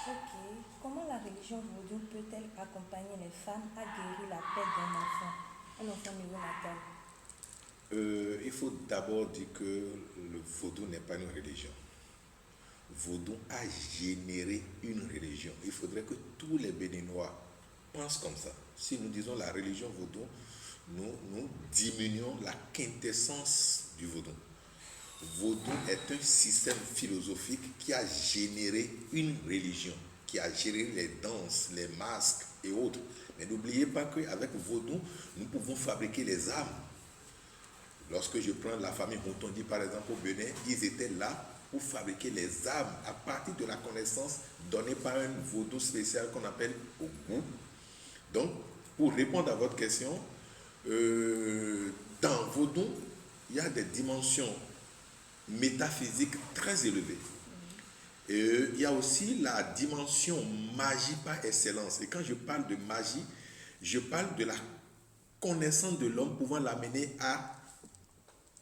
Ok. Comment la religion vaudou peut-elle accompagner les femmes à guérir la perte un enfant néonatal? Il faut d'abord dire que le vaudou n'est pas une religion. Vaudou a généré une religion. Il faudrait que tous les Béninois pensent comme ça. Si nous disons la religion vaudou, nous diminuons la quintessence du vaudou. Vaudou est un système philosophique qui a généré une religion, qui a généré les danses, les masques et autres. Mais n'oubliez pas qu'avec vaudou, nous pouvons fabriquer les armes. Lorsque je prends la famille Rotondi par exemple au Bénin, ils étaient là pour fabriquer les armes à partir de la connaissance donnée par un vaudou spécial qu'on appelle Ogou. Donc, pour répondre à votre question, dans vaudou, il y a des dimensions métaphysiques très élevées. Et il y a aussi la dimension magie par excellence. Et quand je parle de magie, je parle de la connaissance de l'homme pouvant l'amener à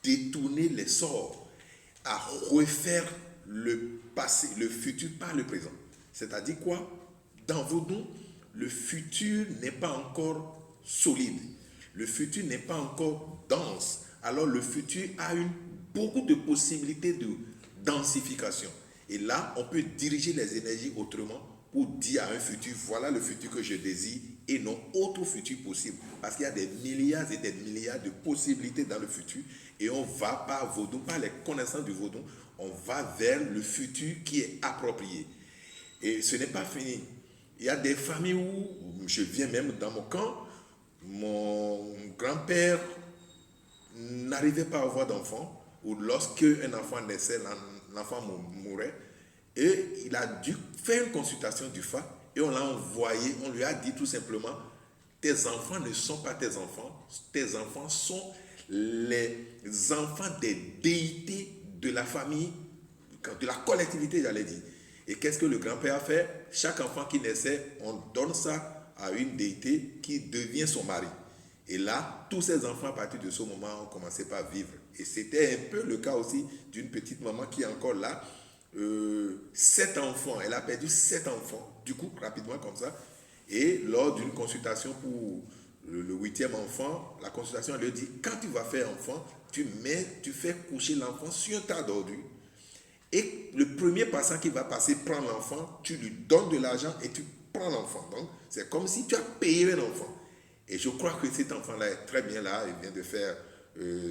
détourner les sorts, à refaire le passé, le futur par le présent. C'est-à-dire quoi? Dans Vaudou, le futur n'est pas encore solide. Le futur n'est pas encore dense. Alors le futur a beaucoup de possibilités de densification. Et là, on peut diriger les énergies autrement pour dire à un futur, voilà le futur que je désire et non autre futur possible. Parce qu'il y a des milliards et des milliards de possibilités dans le futur et on va par vaudou, par les connaissances du vaudou, on va vers le futur qui est approprié. Et ce n'est pas fini. Il y a des familles où, je viens même dans mon camp, mon grand-père n'arrivait pas à avoir d'enfant, ou lorsque un enfant naissait, l'enfant mourait, et il a dû faire une consultation du FA, et on l'a envoyé, on lui a dit tout simplement, tes enfants ne sont pas tes enfants sont les enfants des déités de la famille, de la collectivité, j'allais dire. Et qu'est-ce que le grand-père a fait? Chaque enfant qui naissait, on donne ça à une déité qui devient son mari. Et là, tous ces enfants, à partir de ce moment, ont commencé par vivre. Et c'était un peu le cas aussi d'une petite maman qui est encore là. 7 enfants, elle a perdu 7 enfants, du coup, rapidement comme ça. Et lors d'une consultation pour le 8e enfant, la consultation, elle lui dit, quand tu vas faire enfant, tu fais coucher l'enfant sur un tas d'ordures. Et le premier passant qui va passer prend l'enfant, tu lui donnes de l'argent et tu prends l'enfant. Donc, c'est comme si tu as payé un enfant. Et je crois que cet enfant-là est très bien là. Il vient de faire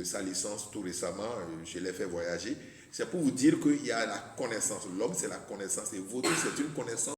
sa licence tout récemment. Je l'ai fait voyager. C'est pour vous dire qu'il y a la connaissance. L'homme, c'est la connaissance. Et votre, c'est une connaissance